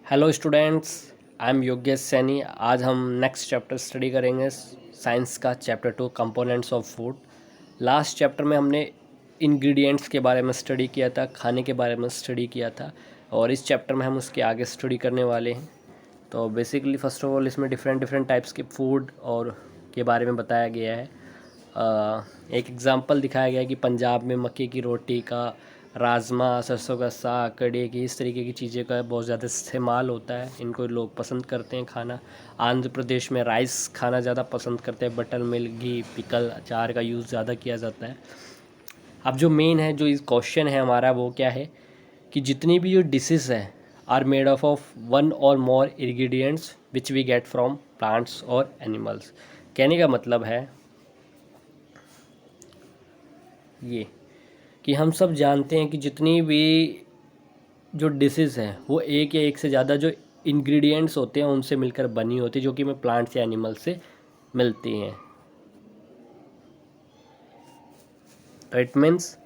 Hello students, I am Yogesh Saini. आज हम next chapter study करेंगे साइंस का chapter 2 components of food. Last chapter में हमने इंग्रेडिएंट्स के बारे में स्टडी किया था, खाने के बारे में स्टडी किया था, और इस चैप्टर में हम उसके आगे स्टडी करने वाले हैं। तो बेसिकली फ़र्स्ट ऑफ ऑल इसमें डिफरेंट डिफरेंट टाइप्स के फूड और के बारे में बताया गया है। एक एग्ज़ाम्पल दिखाया गया है कि पंजाब में मक्के की रोटी का, राजमा, सरसों का साग, कड़ी की, इस तरीके की चीज़ें का बहुत ज़्यादा इस्तेमाल होता है। इनको लोग पसंद करते हैं खाना। आंध्र प्रदेश में राइस खाना ज़्यादा पसंद करते हैं। बटर मिल्क, घी, पिकल, अचार का यूज़ ज़्यादा किया जाता है। अब जो मेन है, जो इस क्वेश्चन है हमारा, वो क्या है कि जितनी भी जो डिशेस है are made of one or more ingredients which we get from plants और एनिमल्स। कहने का मतलब है ये कि हम सब जानते हैं कि जितनी भी जो डिशेस हैं वो एक या एक से ज़्यादा जो इंग्रेडिएंट्स होते हैं उनसे मिलकर बनी होती है, जो कि हमें प्लांट्स या एनिमल से मिलती हैं। तो इट मीन्स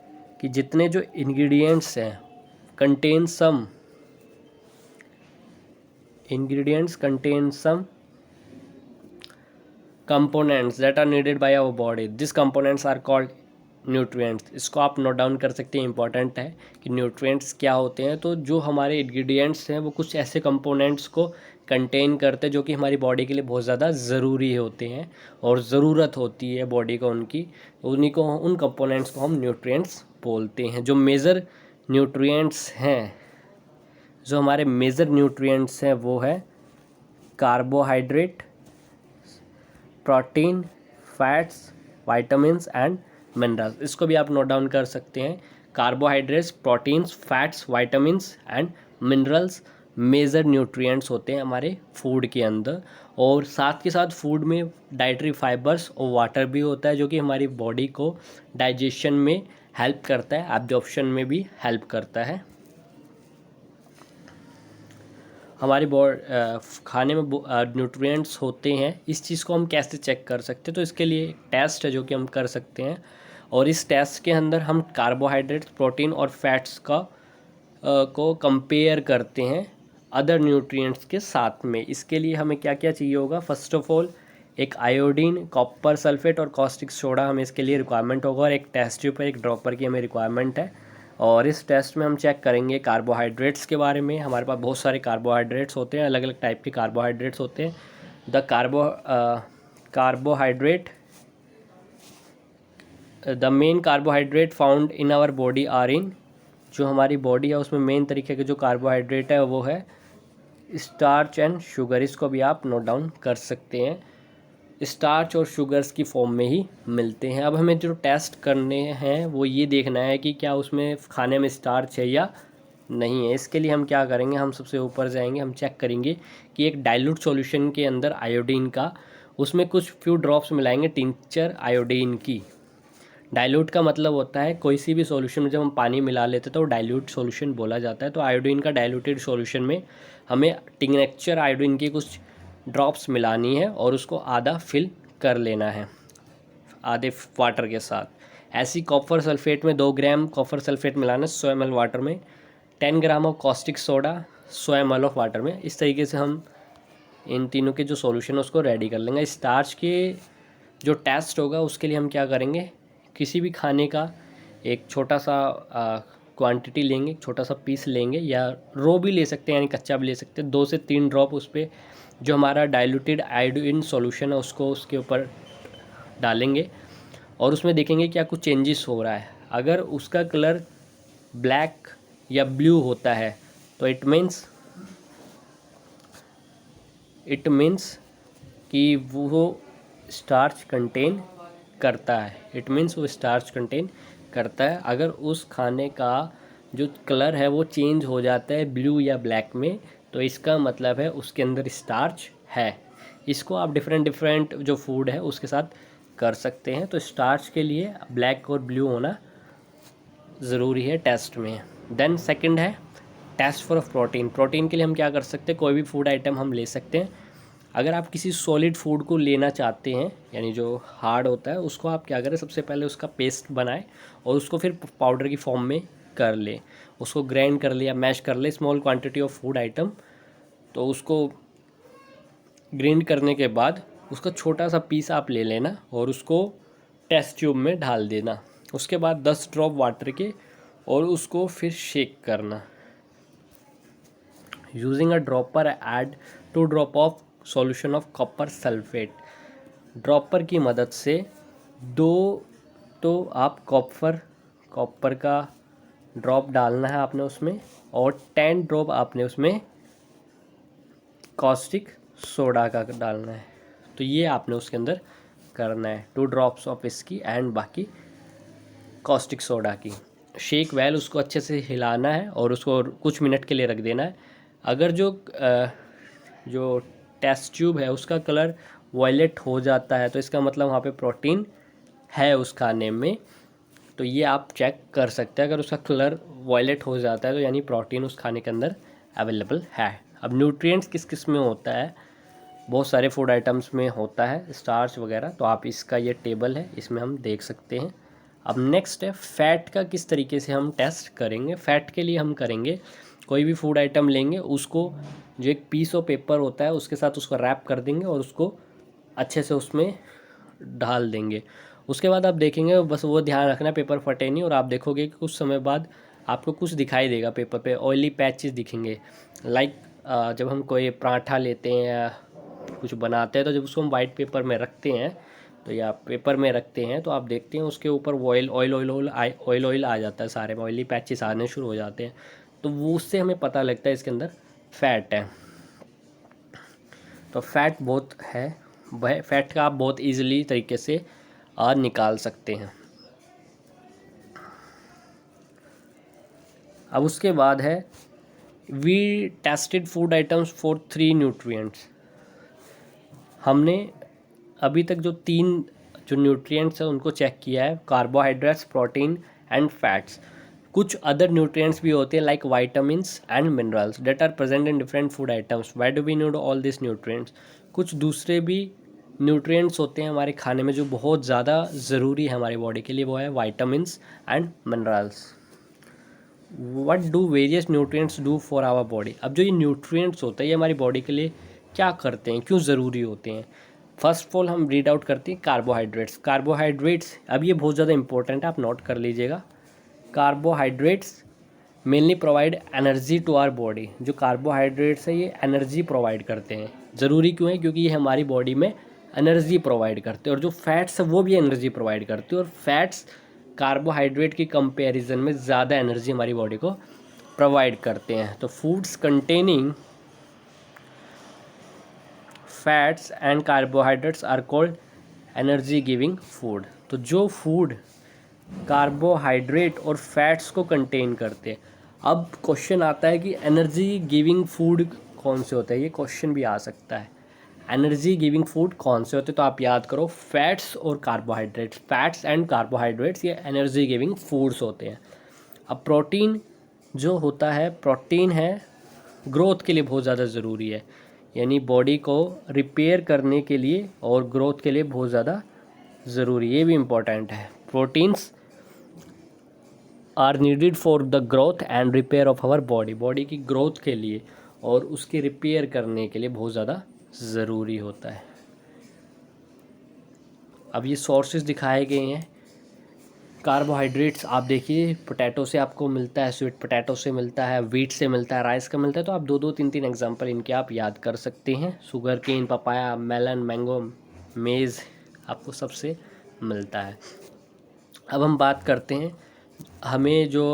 कि जितने जो इंग्रेडिएंट्स हैं contain some ingredients contain some components that are needed by our body. These components are called nutrients. इसको आप नोट डाउन कर सकते हैं, इंपॉर्टेंट है कि न्यूट्रिएंट्स क्या होते हैं। तो जो हमारे इंग्रेडिएंट्स हैं वो कुछ ऐसे कंपोनेंट्स को कंटेन करते हैं जो कि हमारी बॉडी के लिए बहुत ज़्यादा ज़रूरी होते हैं और ज़रूरत होती है बॉडी को उनकी। उन्हीं को, उन कंपोनेंट्स को हम न्यूट्रिएंट्स बोलते हैं। जो मेजर न्यूट्रिएंट्स हैं, जो हमारे मेजर न्यूट्रिएंट्स हैं वो है carbohydrate, protein, fats, vitamins and minerals. इसको भी आप नोट डाउन कर सकते हैं। Carbohydrates, proteins, fats, vitamins and minerals major nutrients होते हैं हमारे फूड के अंदर। और साथ के साथ फूड में डाइटरी फाइबर्स और वाटर भी होता है, जो कि हमारी बॉडी को डाइजेशन में हेल्प करता है, एब्जॉर्प्शन में भी हेल्प करता है। हमारी खाने में न्यूट्रिएंट्स होते हैं। इस चीज़ को हम कैसे चेक कर सकते हैं? तो इसके लिए एक टेस्ट है जो कि हम कर सकते हैं, और इस टेस्ट के अंदर हम कार्बोहाइड्रेट्स, प्रोटीन और फैट्स को कंपेयर करते हैं अदर न्यूट्रिएंट्स के साथ में। इसके लिए हमें क्या क्या चाहिए होगा? फर्स्ट ऑफ ऑल एक आयोडीन, कॉपर सल्फेट और कॉस्टिक सोडा हमें इसके लिए रिक्वायरमेंट होगा, और एक टेस्ट ट्यूब पर एक ड्रॉपर की हमें रिक्वायरमेंट है। और इस टेस्ट में हम चेक करेंगे कार्बोहाइड्रेट्स के बारे में। हमारे पास बहुत सारे कार्बोहाइड्रेट्स होते हैं, अलग अलग टाइप के कार्बोहाइड्रेट्स होते हैं। The main carbohydrate found in our body are in, जो हमारी बॉडी है उसमें मेन तरीके के जो कार्बोहाइड्रेट है वो है स्टार्च एंड शुगर। इसको भी आप नोट डाउन कर सकते हैं। स्टार्च और शुगर्स की फॉर्म में ही मिलते हैं। अब हमें जो टेस्ट करने हैं वो ये देखना है कि क्या उसमें खाने में स्टार्च है या नहीं है। इसके लिए हम क्या करेंगे? हम सबसे ऊपर जाएंगे, हम चेक करेंगे कि एक डाइल्यूट सॉल्यूशन के अंदर आयोडीन का, उसमें कुछ फ्यू ड्रॉप्स मिलाएंगे टिंचर आयोडीन की। डाइल्यूट का मतलब होता है कोई सी भी सॉल्यूशन में जब हम पानी मिला लेते हैं तो डाइल्यूट सॉल्यूशन बोला जाता है। तो आयोडीन का डाइल्यूटेड सॉल्यूशन में हमें टिंचर आयोडीन की कुछ ड्रॉप्स मिलानी है और उसको आधा फिल कर लेना है आधे वाटर के साथ। ऐसी कॉपर सल्फेट में 2 ग्राम कॉपर सल्फेट मिलाना है 100 ml वाटर में, 10 gram of caustic soda 100 ml of water में। इस तरीके से हम इन तीनों के जो सॉल्यूशन है उसको रेडी कर लेंगे। स्टार्च के जो टेस्ट होगा उसके लिए हम क्या करेंगे? किसी भी खाने का एक छोटा सा क्वांटिटी लेंगे, एक छोटा सा पीस लेंगे, या रो भी ले सकते हैं यानी कच्चा भी ले सकते हैं। 2 से 3 ड्रॉप उस पर जो हमारा डाइल्यूटेड आयोडीन सॉल्यूशन है उसको उसके ऊपर डालेंगे और उसमें देखेंगे क्या कुछ चेंजेस हो रहा है। अगर उसका कलर ब्लैक या ब्लू होता है तो इट मीन्स कि वो स्टार्च कंटेन करता है। इट मीन्स वो स्टार्च कंटेन करता है। अगर उस खाने का जो कलर है वो चेंज हो जाता है ब्लू या ब्लैक में, तो इसका मतलब है उसके अंदर स्टार्च है। इसको आप डिफरेंट जो फूड है उसके साथ कर सकते हैं। तो स्टार्च के लिए ब्लैक और ब्लू होना ज़रूरी है टेस्ट में। देन सेकंड है टेस्ट फॉर प्रोटीन। प्रोटीन के लिए हम क्या कर सकते हैं? कोई भी फूड आइटम हम ले सकते हैं। अगर आप किसी सॉलिड फूड को लेना चाहते हैं, यानी जो हार्ड होता है, उसको आप क्या करें? सबसे पहले उसका पेस्ट बनाएं और उसको फिर पाउडर की फॉर्म में कर ले, उसको ग्राइंड कर ले या मैश कर ले। Small quantity of food item तो उसको ग्राइंड करने के बाद उसका छोटा सा पीस आप ले लेना और उसको टेस्ट ट्यूब में डाल देना। उसके बाद 10 ड्रॉप वाटर के और उसको फिर शेक करना। Using a dropper add 2 drop of solution of copper sulphate. Dropper की मदद से 2 तो आप कॉपर का ड्रॉप डालना है आपने उसमें, और 10 ड्रॉप आपने उसमें कॉस्टिक सोडा का डालना है। तो ये आपने उसके अंदर करना है, 2 ड्रॉप्स ऑफ इसकी एंड बाकी कॉस्टिक सोडा की। शेक वेल उसको अच्छे से हिलाना है और उसको कुछ मिनट के लिए रख देना है। अगर जो टेस्ट ट्यूब है उसका कलर वॉयलेट हो जाता है तो इसका मतलब वहाँ पे प्रोटीन है उस खाने में। तो ये आप चेक कर सकते हैं, अगर उसका कलर वॉयलेट हो जाता है तो यानी प्रोटीन उस खाने के अंदर अवेलेबल है। अब न्यूट्रिएंट्स किस किस में होता है, बहुत सारे फूड आइटम्स में होता है स्टार्च वगैरह, तो आप इसका ये टेबल है इसमें हम देख सकते हैं। अब नेक्स्ट है फैट का किस तरीके से हम टेस्ट करेंगे। फैट के लिए हम करेंगे, कोई भी फूड आइटम लेंगे, उसको जो एक पीस ऑफ पेपर होता है उसके साथ उसको रैप कर देंगे और उसको अच्छे से उसमें डाल देंगे। उसके बाद आप देखेंगे, बस वो ध्यान रखना पेपर फटे नहीं, और आप देखोगे कि कुछ समय बाद आपको कुछ दिखाई देगा पेपर पे, ऑयली पैचेस दिखेंगे। लाइक जब हम कोई पराठा लेते हैं या कुछ बनाते हैं तो जब उसको हम वाइट पेपर में रखते हैं तो या पेपर में रखते हैं तो आप देखते हैं उसके ऊपर ऑयल आ जाता है, सारे में ऑयली पैचेस आने शुरू हो जाते हैं। तो वो उससे हमें पता लगता है इसके अंदर फैट है। तो फैट बहुत है, फैट का आप बहुत इजीली तरीके से निकाल सकते हैं। अब उसके बाद है we tested food items for 3 nutrients. हमने अभी तक जो 3 जो न्यूट्रिएंट्स हैं उनको चेक किया है, कार्बोहाइड्रेट्स, प्रोटीन एंड फैट्स। कुछ अदर न्यूट्रिएंट्स भी होते हैं like vitamins and minerals that are present in different food items. Why do we need all this nutrients. कुछ दूसरे भी न्यूट्रिएंट्स होते हैं हमारे खाने में जो बहुत ज़्यादा ज़रूरी है हमारी बॉडी के लिए, वो है vitamins and minerals. What do various nutrients do for our body. अब जो ये न्यूट्रिएंट्स होते हैं ये हमारी बॉडी के लिए क्या करते हैं, क्यों ज़रूरी होते हैं। फर्स्ट ऑफ ऑल हम रीड आउट करते हैं कार्बोहाइड्रेट्स। कार्बोहाइड्रेट्स, अब ये बहुत ज़्यादा इंपॉर्टेंट है, आप नोट कर लीजिएगा। Carbohydrates mainly provide energy to our body. जो कार्बोहाइड्रेट्स है ये एनर्जी प्रोवाइड करते हैं। ज़रूरी क्यों है, क्योंकि ये हमारी बॉडी में एनर्जी प्रोवाइड करते हैं। और जो फैट्स है वो भी एनर्जी प्रोवाइड करते हैं, और फैट्स कार्बोहाइड्रेट की कंपैरिजन में ज़्यादा एनर्जी हमारी बॉडी को प्रोवाइड करते हैं। तो foods containing fats and carbohydrates are called energy giving food. तो जो फूड कार्बोहाइड्रेट और फैट्स को कंटेन करते हैं। अब क्वेश्चन आता है कि एनर्जी गिविंग फूड कौन से होते हैं, ये क्वेश्चन भी आ सकता है। एनर्जी गिविंग फूड कौन से होते हैं, तो आप याद करो फैट्स और कार्बोहाइड्रेट्स। फैट्स एंड कार्बोहाइड्रेट्स ये एनर्जी गिविंग फूड्स होते हैं। अब प्रोटीन जो होता है, प्रोटीन है ग्रोथ के लिए बहुत ज़्यादा ज़रूरी है, यानी बॉडी को रिपेयर करने के लिए और ग्रोथ के लिए बहुत ज़्यादा ज़रूरी, ये भी इम्पोर्टेंट है। Proteins are needed for the growth and repair of our body. Body की ग्रोथ के लिए और उसके रिपेयर करने के लिए बहुत ज़्यादा ज़रूरी होता है। अब ये सोर्सेज दिखाए गए हैं। कार्बोहाइड्रेट्स आप देखिए, पोटैटो से आपको मिलता है, स्वीट पोटैटो से मिलता है, व्हीट से मिलता है, राइस का मिलता है। तो आप 2-2, 3-3 एग्जांपल इनके आप याद कर सकते हैं। Sugar cane, papaya, melon, mango, maize आपको सबसे मिलता है। अब हम बात करते हैं हमें जो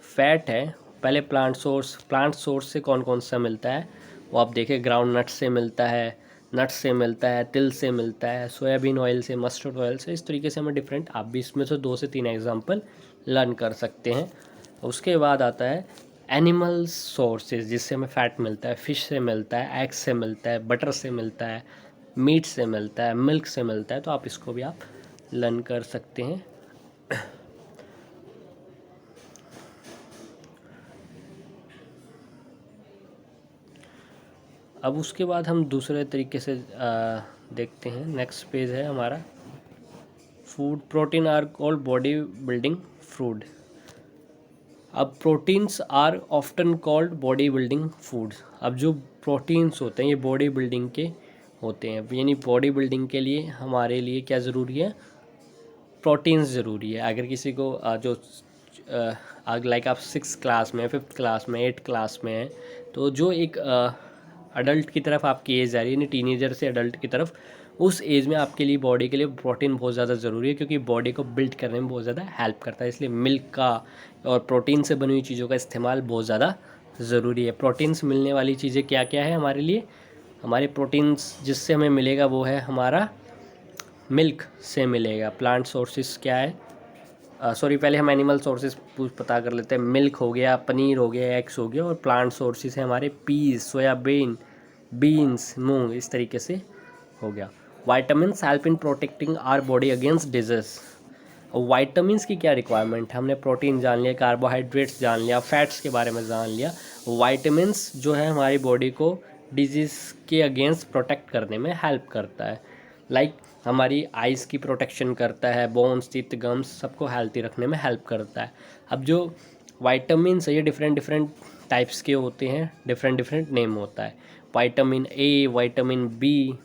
फैट है, पहले प्लांट सोर्स से कौन कौन सा मिलता है वो आप देखें। ग्राउंड नट से मिलता है, नट्स से मिलता है, तिल से मिलता है, सोयाबीन ऑयल से, मस्टर्ड ऑयल से। इस तरीके से हमें डिफरेंट, आप भी इसमें से 2 से 3 एग्जांपल लर्न कर सकते हैं। उसके बाद आता है एनिमल सोर्सेज जिससे हमें फ़ैट मिलता है। फ़िश से मिलता है, एग से मिलता है, बटर से मिलता है, मीट से मिलता है, मिल्क से मिलता है। तो आप इसको भी आप लर्न कर सकते हैं। अब उसके बाद हम दूसरे तरीके से देखते हैं। नेक्स्ट पेज है हमारा food. Protein are called body building food. अब proteins are often called body building foods. अब जो प्रोटीन्स होते हैं ये बॉडी बिल्डिंग के होते हैं, यानी बॉडी बिल्डिंग के लिए हमारे लिए क्या ज़रूरी है, प्रोटीन्स ज़रूरी है। अगर किसी को जो लाइक आप 6 क्लास में, 5th क्लास में, 8th क्लास में है, तो जो एक अडल्ट की तरफ आपकी एज आ रही है, यानी टीनेजर से अडल्ट की तरफ, उस एज में आपके लिए बॉडी के लिए प्रोटीन बहुत ज़्यादा ज़रूरी है, क्योंकि बॉडी को बिल्ड करने में बहुत ज़्यादा हेल्प करता है। इसलिए मिल्क का और प्रोटीन से बनी हुई चीज़ों का इस्तेमाल बहुत ज़्यादा ज़रूरी है। प्रोटीन्स मिलने वाली चीज़ें क्या क्या है हमारे लिए, हमारे प्रोटीन्स जिससे हमें मिलेगा वो है हमारा मिल्क से मिलेगा। प्लांट सोर्सेस क्या है, सॉरी पहले हम एनिमल सोर्सेज पता कर लेते हैं। मिल्क हो गया, पनीर हो गया, एग्स हो गया, और प्लांट सोर्सेज है हमारे पीस, सोयाबीन, बीन्स, मूंग, इस तरीके से हो गया। Vitamins help in protecting our body against disease. Vitamins की क्या रिक्वायरमेंट है, हमने प्रोटीन जान लिया, कार्बोहाइड्रेट्स जान लिया, फैट्स के बारे में जान लिया। वाइटामिन्स जो है हमारी बॉडी को डिजीज़ के अगेंस्ट प्रोटेक्ट करने में हेल्प करता है। लाइक हमारी आइज़ की प्रोटेक्शन करता है, बोन्स, टीथ, गम्स सबको हेल्थी रखने में हेल्प करता है। अब जो वाइटामिन्स है ये डिफरेंट डिफरेंट टाइप्स के होते हैं, डिफरेंट डिफरेंट नेम होता है। Vitamin A, vitamin B,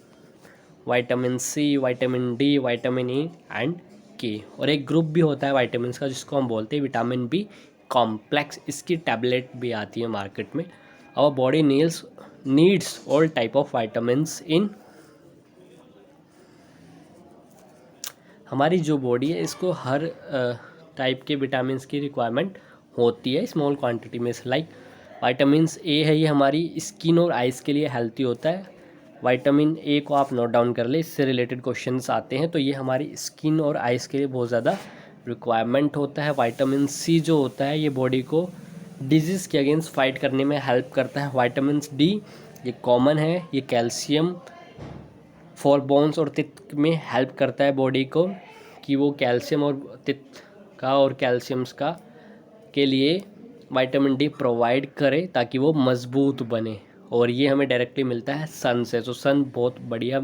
vitamin C, vitamin D, vitamin E and K. और एक ग्रुप भी होता है विटामिन्स का जिसको हम बोलते हैं विटामिन बी कॉम्प्लेक्स। इसकी टैबलेट भी आती है मार्केट में। Our body needs all type of vitamins in, हमारी जो बॉडी है इसको हर टाइप के विटामिन्स की रिक्वायरमेंट होती है स्मॉल क्वांटिटी में। लाइक विटामिन्स ए है, ये हमारी स्किन और आइज़ के लिए हेल्थी होता है। विटामिन ए को आप नोट डाउन कर ले, इससे रिलेटेड क्वेश्चंस आते हैं, तो ये हमारी स्किन और आइज़ के लिए बहुत ज़्यादा रिक्वायरमेंट होता है। विटामिन सी जो होता है ये बॉडी को डिजीज़ के अगेंस्ट फाइट करने में हेल्प करता है। विटामिन डी ये कॉमन है, ये कैल्शियम फॉर बोन्स और तित में हेल्प करता है बॉडी को, कि वो कैल्शियम और तित का और कैल्शियम्स का के लिए विटामिन डी प्रोवाइड करे ताकि वो मज़बूत बने। और ये हमें डायरेक्टली मिलता है सन से, तो सन बहुत बढ़िया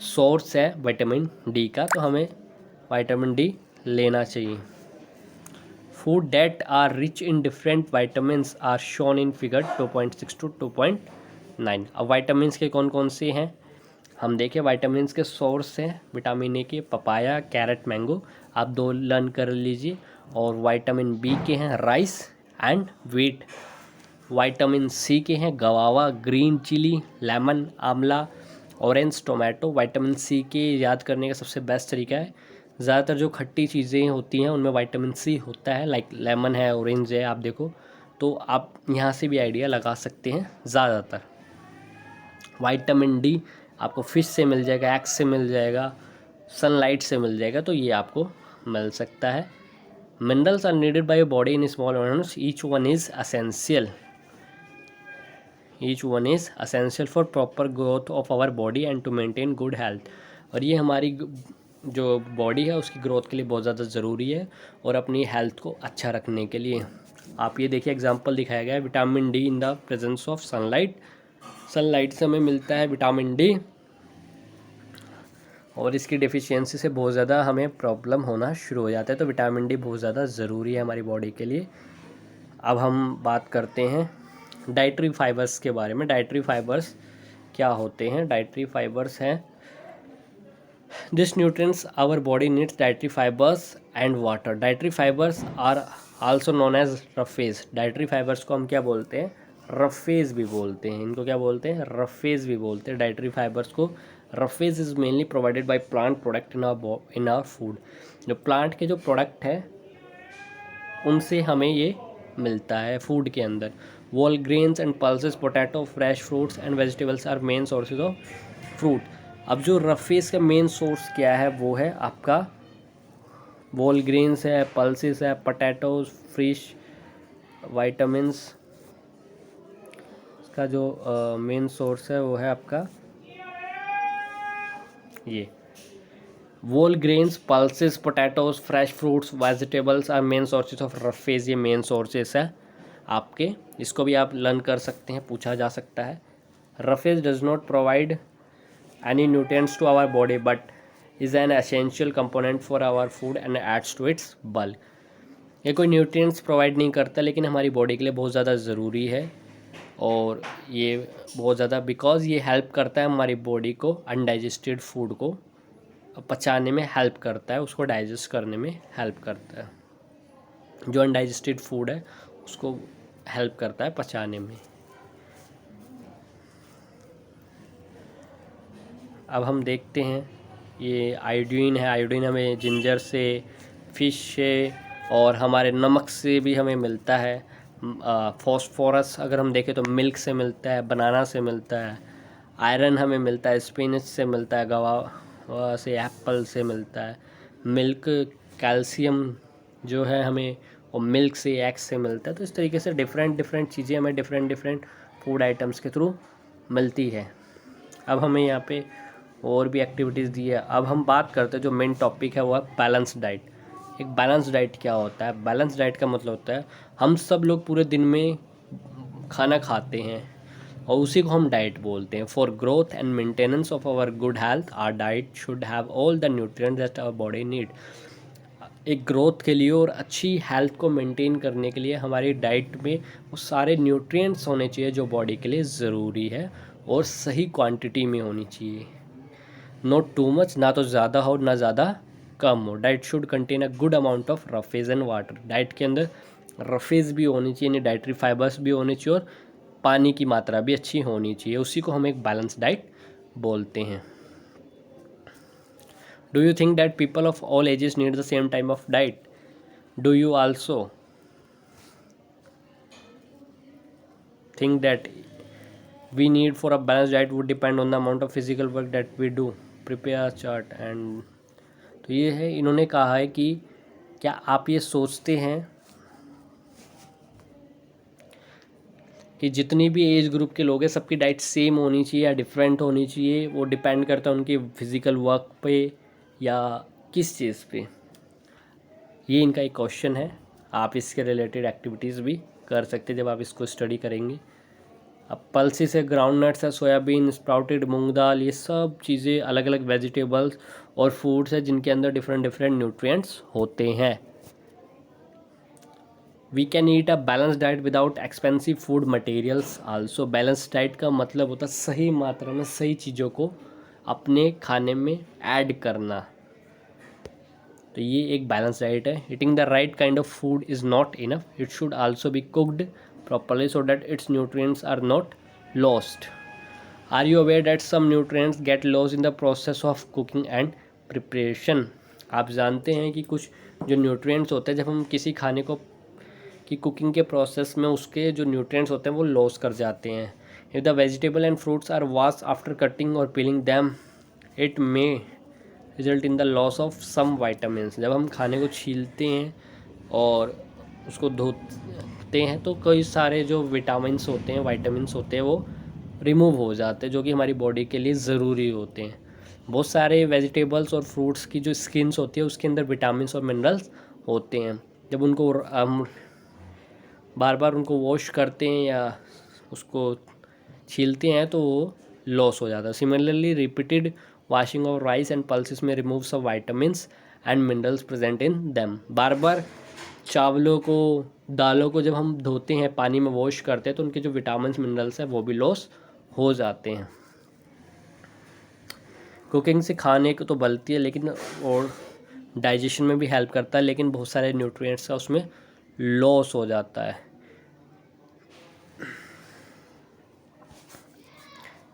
सोर्स है विटामिन डी का, तो हमें विटामिन डी लेना चाहिए। Food that are rich in different vitamins are shown in figure 2.6 to 2.9। अब विटामिन्स के कौन कौन से हैं हम देखें। विटामिन्स के सोर्स हैं विटामिन ए के पपाया, कैरेट, मैंगो, आप दो लर्न कर लीजिए। और विटामिन बी के हैं rice and wheat. Vitamin C के हैं guava, green chilli, lemon, amla, orange, tomato. Vitamin C के याद करने का सबसे बेस्ट तरीका है, ज़्यादातर जो खट्टी चीज़ें होती हैं उनमें विटामिन सी होता है, लाइक लेमन है, ऑरेंज है, आप देखो तो आप यहाँ से भी आइडिया लगा सकते हैं। ज़्यादातर विटामिन डी आपको फिश से मिल जाएगा, एग से मिल जाएगा, सनलाइट से मिल जाएगा, तो ये आपको मिल सकता है। Minerals are needed by your body in small amounts, each one is essential for proper growth of our body and to maintain good health. और ये हमारी जो बॉडी है उसकी ग्रोथ के लिए बहुत ज़्यादा ज़रूरी है और अपनी हेल्थ को अच्छा रखने के लिए। आप ये देखिए एग्जांपल दिखाया गया है, vitamin D in the presence of sunlight. Sunlight से हमें मिलता है विटामिन डी, और इसकी डेफिशिएंसी से बहुत ज़्यादा हमें प्रॉब्लम होना शुरू हो जाता है। तो विटामिन डी बहुत ज़्यादा ज़रूरी है हमारी बॉडी के लिए। अब हम बात करते हैं डाइटरी फाइबर्स के बारे में। डाइटरी फाइबर्स क्या होते हैं? डाइटरी फाइबर्स हैं this nutrients our body needs dietary fibres and water. Dietary fibres are also known as roughage. Dietary fibres को हम क्या बोलते हैं? रफेज भी बोलते हैं। इनको क्या बोलते हैं? रफेज भी बोलते हैं डाइटरी फाइबर्स को। Roughage is mainly provided by plant product in our food. जो प्लांट के जो प्रोडक्ट है उनसे हमें ये मिलता है फूड के अंदर। Whole grains and pulses, potato, fresh fruits and vegetables are main sources of fruit. अब जो रफेज का मेन सोर्स क्या है वो है आपका वोल ग्रेन्स है, पल्सेस है, पोटैटोज, फिश, वाइटामिन्स। इसका जो मेन सोर्स है वो है आपका ये whole grains, pulses, potatoes, fresh fruits, vegetables are main sources of roughage. ये मेन सोर्सेस है आपके, इसको भी आप लर्न कर सकते हैं, पूछा जा सकता है। Roughage does not provide any nutrients to our body but is an essential component for our food and adds to its bulk। ये कोई न्यूट्रिएंट्स प्रोवाइड नहीं करता, लेकिन हमारी बॉडी के लिए बहुत ज़्यादा ज़रूरी है। और ये बहुत ज़्यादा बिकॉज़ ये हेल्प करता है हमारी बॉडी को अनडाइजेस्टेड फूड को पचाने में हेल्प करता है, उसको डाइजेस्ट करने में हेल्प करता है। जो अनडाइजेस्टेड फूड है उसको हेल्प करता है पचाने में। अब हम देखते हैं, ये आयोडीन है। आयोडीन हमें जिंजर से, फिश से और हमारे नमक से भी हमें मिलता है। फॉस्फोरस अगर हम देखें तो मिल्क से मिलता है, बनाना से मिलता है। आयरन हमें मिलता है स्पिनच से मिलता है, गवा से, एप्पल से मिलता है। मिल्क, कैल्शियम जो है हमें वो मिल्क से, एग से मिलता है। तो इस तरीके से डिफरेंट चीज़ें हमें डिफरेंट फूड आइटम्स के थ्रू मिलती है। अब हमें यहाँ पे और भी एक्टिविटीज़ दी है। अब हम बात करते हैं, जो मेन टॉपिक है वो है बैलेंस डाइट। एक बैलेंस डाइट क्या होता है? बैलेंस डाइट का मतलब होता है हम सब लोग पूरे दिन में खाना खाते हैं और उसी को हम डाइट बोलते हैं। For growth and maintenance of our good health our diet should have all the nutrients that our body need. एक ग्रोथ के लिए और अच्छी हेल्थ को मेंटेन करने के लिए हमारी डाइट में वो सारे न्यूट्रिएंट्स होने चाहिए जो बॉडी के लिए ज़रूरी है, और सही क्वांटिटी में होनी चाहिए। नॉट टू मच, ना तो ज़्यादा हो ना ज़्यादा कम हो। Diet should contain a good amount of roughage and water. Diet के अंदर रफेज भी होनी चाहिए, यानी डाइटरी फाइबर्स भी होने चाहिए, और पानी की मात्रा भी अच्छी होनी चाहिए। उसी को हम एक बैलेंस डाइट बोलते हैं। Do you think that people of all ages need the same time of diet? Do you also think that we need for a balanced diet would depend on the amount of physical work that we do? Prepare a chart and तो ये है, इन्होंने कहा है कि क्या आप ये सोचते हैं कि जितनी भी एज ग्रुप के लोग हैं सबकी डाइट सेम होनी चाहिए या डिफरेंट होनी चाहिए? वो डिपेंड करता है उनके फिज़िकल वर्क पे या किस चीज़ पे? ये इनका एक क्वेश्चन है। आप इसके रिलेटेड एक्टिविटीज़ भी कर सकते हैं जब आप इसको स्टडी करेंगे। अब पल्सेस है, ग्राउंड नट्स है, सोयाबीन, स्प्राउटेड मूंग दाल, ये सब चीज़ें अलग अलग वेजिटेबल्स और फूड्स है जिनके अंदर डिफरेंट न्यूट्रिएंट्स होते हैं। We can eat a balance diet without expensive food materials also. Balance diet का मतलब होता है सही मात्रा में सही चीज़ों को अपने खाने में ऐड करना। तो ये एक बैलेंस डाइट है। Eating the right kind of food is not enough, it should also be cooked properly so that its nutrients are not lost. Are you aware that some nutrients get lost in the process of cooking and preparation? आप जानते हैं कि कुछ जो nutrients होते हैं जब हम किसी खाने को की कुकिंग के प्रोसेस में उसके जो न्यूट्रिएंट्स होते हैं वो लॉस कर जाते हैं। If the vegetable and fruits are wash after cutting और peeling them it may result in the loss of some vitamins. जब हम खाने को छीलते हैं और उसको धोते हैं तो कई सारे जो विटामिन्स होते हैं, वाइटामिन्स होते हैं, वो रिमूव हो जाते हैं जो कि हमारी बॉडी के लिए ज़रूरी होते हैं। बहुत सारे वेजिटेबल्स और फ्रूट्स की जो स्किन्स होती है उसके अंदर विटामिन्स और मिनरल्स होते हैं। जब उनको हम बार बार उनको वॉश करते हैं या उसको छीलते हैं तो वो लॉस हो जाता है। Similarly repeated washing of rice and pulses may remove some vitamins and minerals present in them. बार बार चावलों को, दालों को जब हम धोते हैं, पानी में वॉश करते हैं तो उनके जो विटामिन्स मिनरल्स हैं वो भी लॉस हो जाते हैं। कुकिंग से खाने को तो बनती है लेकिन और डाइजेशन में भी हेल्प करता है, लेकिन बहुत सारे न्यूट्रिएंट्स का उसमें लॉस हो जाता है।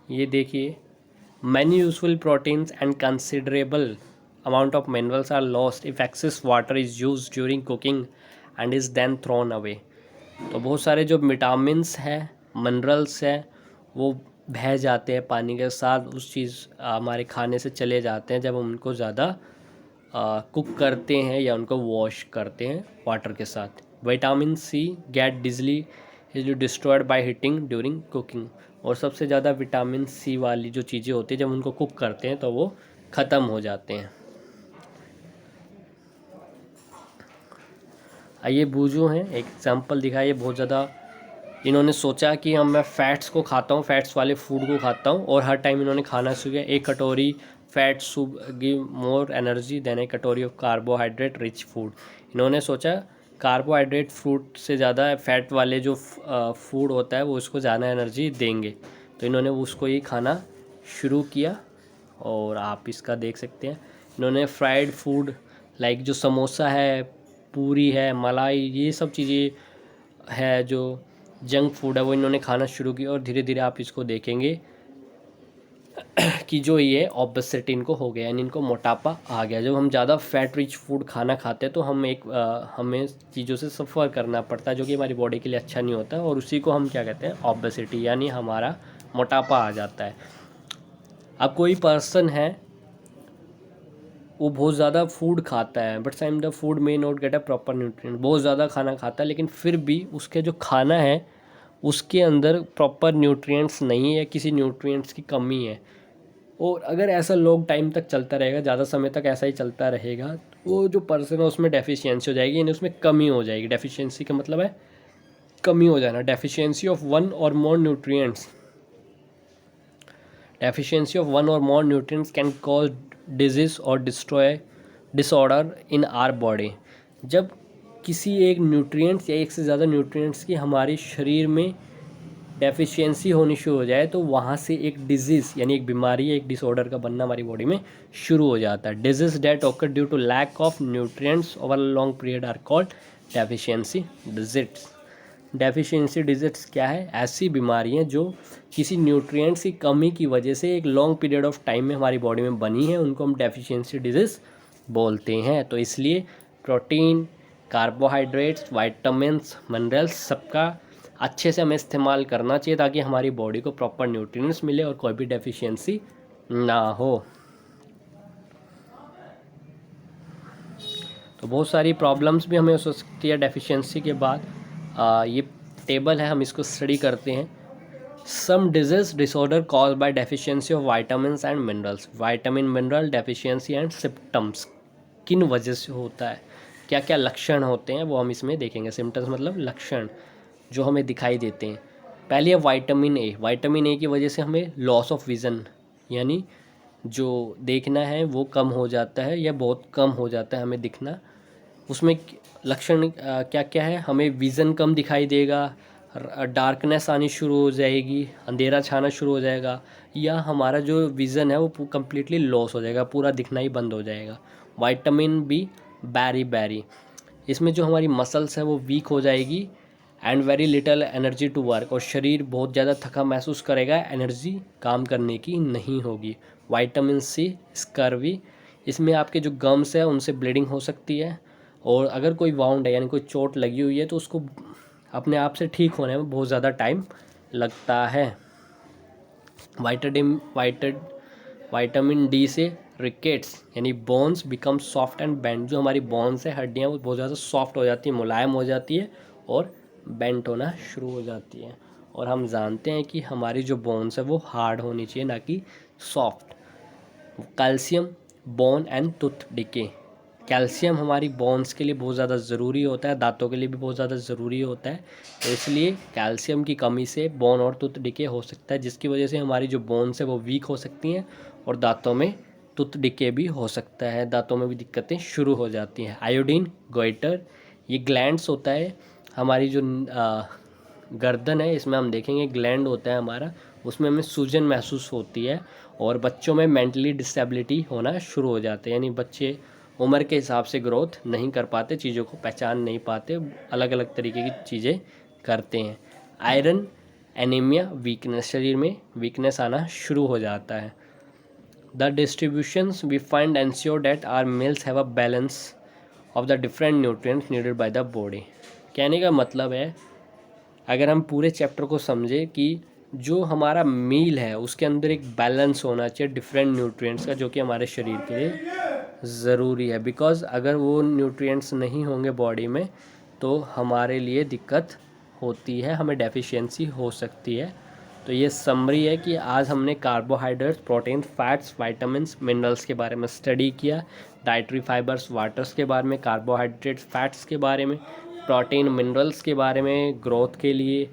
ये देखिए, many useful proteins and considerable amount of minerals are lost if excess water is use during cooking and is then thrown away. तो बहुत सारे जो विटामिन्स हैं, मिनरल्स हैं, वो बह जाते हैं पानी के साथ, उस चीज़ हमारे खाने से चले जाते हैं जब हम उनको ज़्यादा कुक करते हैं या उनको वॉश करते हैं वाटर के साथ। Vitamin C get easily is destroyed by heating during cooking. और सबसे ज़्यादा विटामिन सी वाली जो चीज़ें होती हैं जब उनको कुक करते हैं तो वो ख़त्म हो जाते हैं। ये बूझो हैं, एक एग्जांपल दिखाया। ये बहुत ज़्यादा इन्होंने सोचा कि हम मैं फ़ैट्स को खाता हूँ, फ़ैट्स वाले फूड को खाता हूँ, और हर टाइम इन्होंने खाना शुरू किया। एक कटोरी fat soup give more energy than a कटोरी ऑफ कार्बोहाइड्रेट रिच फूड। इन्होंने सोचा कार्बोहाइड्रेट फ्रूट से ज़्यादा फैट वाले जो फूड होता है वो उसको ज़्यादा एनर्जी देंगे, तो इन्होंने उसको ही खाना शुरू किया। और आप इसका देख सकते हैं इन्होंने फ्राइड फूड लाइक जो समोसा है, पूरी है, मलाई, ये सब चीज़ें है जो जंक फूड है वो इन्होंने खाना शुरू किया। और धीरे धीरे आप इसको देखेंगे कि जो ये ओबेसिटी इनको हो गया, यानी इनको मोटापा आ गया। जब हम ज़्यादा फैट रिच फूड खाना खाते हैं तो हमें चीज़ों से सफ़र करना पड़ता है जो कि हमारी बॉडी के लिए अच्छा नहीं होता, और उसी को हम क्या कहते हैं, ओबेसिटी, यानी हमारा मोटापा आ जाता है। अब कोई पर्सन है वो बहुत ज़्यादा फूड खाता है, but time the food may not get a proper nutrient, बहुत ज़्यादा खाना खाता है लेकिन फिर भी उसके जो खाना है उसके अंदर प्रॉपर न्यूट्रिएंट्स नहीं है, किसी न्यूट्रिएंट्स की कमी है। और अगर ऐसा लॉन्ग टाइम तक चलता रहेगा, ज़्यादा समय तक ऐसा ही चलता रहेगा, वो जो पर्सन है उसमें डेफिशिएंसी हो जाएगी, यानी उसमें कमी हो जाएगी। डेफिशिएंसी का मतलब है कमी हो जाना। Deficiency of one or more nutrients, deficiency of one or more nutrients can cause disease और डिसऑर्डर इन आवर बॉडी। जब किसी एक न्यूट्रिएंट्स या एक से ज़्यादा न्यूट्रिएंट्स की हमारे शरीर में डेफिशिएंसी होनी शुरू हो जाए तो वहाँ से एक डिजीज़ यानी एक बीमारी या एक डिसऑर्डर का बनना हमारी बॉडी में शुरू हो जाता है। Disease that occur due to lack of nutrients over long period are called deficiency diseases. Deficiency diseases क्या है? ऐसी बीमारियाँ जो किसी न्यूट्रिएंट्स की कमी की वजह से एक लॉन्ग पीरियड ऑफ टाइम में हमारी बॉडी में बनी है, उनको हम डेफिशिएंसी डिजीज़ बोलते हैं। तो इसलिए प्रोटीन, कार्बोहाइड्रेट्स, वाइटामिन्स, मिनरल्स सबका अच्छे से हमें इस्तेमाल करना चाहिए ताकि हमारी बॉडी को प्रॉपर न्यूट्रिएंट्स मिले और कोई भी डेफिशिएंसी ना हो। तो बहुत सारी प्रॉब्लम्स भी हमें हो सकती है डेफिशिएंसी के बाद। ये टेबल है, हम इसको स्टडी करते हैं। Some disease disorder cause by deficiency of vitamins and minerals. Vitamin mineral deficiency and symptoms किन वजह से होता है, क्या क्या लक्षण होते हैं वो हम इसमें देखेंगे। सिम्टम्स मतलब लक्षण जो हमें दिखाई देते हैं। पहले है विटामिन ए। विटामिन ए की वजह से हमें लॉस ऑफ विज़न, यानी जो देखना है वो कम हो जाता है या बहुत कम हो जाता है हमें दिखना। उसमें लक्षण क्या क्या है? हमें विज़न कम दिखाई देगा, डार्कनेस आनी शुरू हो जाएगी, अंधेरा छाना शुरू हो जाएगा, या हमारा जो विज़न है वो कम्प्लीटली लॉस हो जाएगा, पूरा दिखना ही बंद हो जाएगा। विटामिन बी बैरी, इसमें जो हमारी मसल्स है वो वीक हो जाएगी and very little energy to work, और शरीर बहुत ज़्यादा थका महसूस करेगा, एनर्जी काम करने की नहीं होगी। विटामिन सी स्कर्वी, इसमें आपके जो गम्स है उनसे ब्लीडिंग हो सकती है, और अगर कोई वाउंड है यानी कोई चोट लगी हुई है तो उसको अपने आप से ठीक होने में बहुत ज़्यादा टाइम लगता है। विटामिन डी से रिकेट्स, यानी bones become soft and bend, जो हमारी बोन्स है, हड्डियाँ, वो बहुत ज़्यादा सॉफ्ट हो जाती है, मुलायम हो जाती है और बेंट होना शुरू हो जाती है। और हम जानते हैं कि हमारी जो बोन्स है वो हार्ड होनी चाहिए, ना कि soft. Calcium, bone and tooth decay, calcium हमारी बोन्स के लिए बहुत ज़्यादा ज़रूरी होता है, दांतों के लिए भी बहुत ज़्यादा ज़रूरी होता है। तो इसलिए कैल्शियम की कमी से बोन और टूथ डिके हो सकता है, जिसकी वजह से हमारी जो बोन्स है वो वीक हो सकती हैं और दांतों में टूथ डिके भी हो सकता है, दांतों में भी दिक्कतें शुरू हो जाती हैं। आयोडीन, गोइटर, ये ग्लैंड्स होता है हमारी जो गर्दन है, इसमें हम देखेंगे ग्लैंड होता है हमारा, उसमें हमें सूजन महसूस होती है, और बच्चों में मेंटली डिसेबिलिटी होना शुरू हो जाते हैं, यानी बच्चे उम्र के हिसाब से ग्रोथ नहीं कर पाते, चीज़ों को पहचान नहीं पाते, अलग अलग तरीके की चीज़ें करते हैं। आयरन, एनीमिया, वीकनेस, शरीर में वीकनेस आना शुरू हो जाता है। The distributions we find ensure that our meals have a balance of the different nutrients needed by the body. कहने का मतलब है, अगर हम पूरे चैप्टर को समझे कि जो हमारा मील है उसके अंदर एक बैलेंस होना चाहिए डिफरेंट न्यूट्रिएंट्स का, जो कि हमारे शरीर के लिए ज़रूरी है। बिकॉज़ अगर वो न्यूट्रिएंट्स नहीं होंगे बॉडी में तो हमारे लिए दिक्कत होती है, हमें डेफिशिएंसी हो सकती है। तो ये समरी है कि आज हमने carbohydrates, protein, fats, vitamins, minerals के बारे में स्टडी किया, डाइटरी फाइबर्स, वाटर्स के बारे में, कार्बोहाइड्रेट्स, फैट्स के बारे में, प्रोटीन, मिनरल्स के बारे में ग्रोथ के लिए,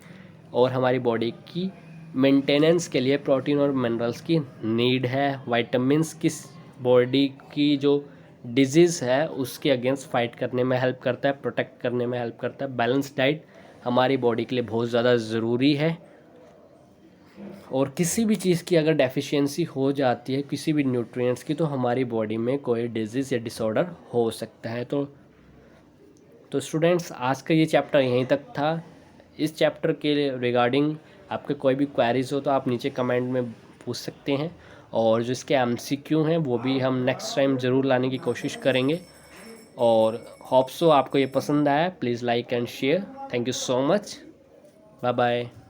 और हमारी बॉडी की मेंटेनेंस के लिए प्रोटीन और मिनरल्स की नीड है। विटामिन्स किस बॉडी की जो डिजीज़ है उसके अगेंस्ट फाइट करने में हेल्प करता है, प्रोटेक्ट करने में हेल्प करता है। बैलेंस डाइट हमारी बॉडी के लिए बहुत ज़्यादा ज़रूरी है, और किसी भी चीज़ की अगर डेफिशिएंसी हो जाती है किसी भी न्यूट्रिएंट्स की, तो हमारी बॉडी में कोई डिजीज़ या डिसऑर्डर हो सकता है। तो स्टूडेंट्स, आज का ये चैप्टर यहीं तक था। इस चैप्टर के रिगार्डिंग आपके कोई भी क्वेरीज हो तो आप नीचे कमेंट में पूछ सकते हैं, और जो इसके MCQ हैं वो भी हम नेक्स्ट टाइम ज़रूर लाने की कोशिश करेंगे। और होप सो आपको ये पसंद आया। Please like and share. Thank you so much. Bye bye.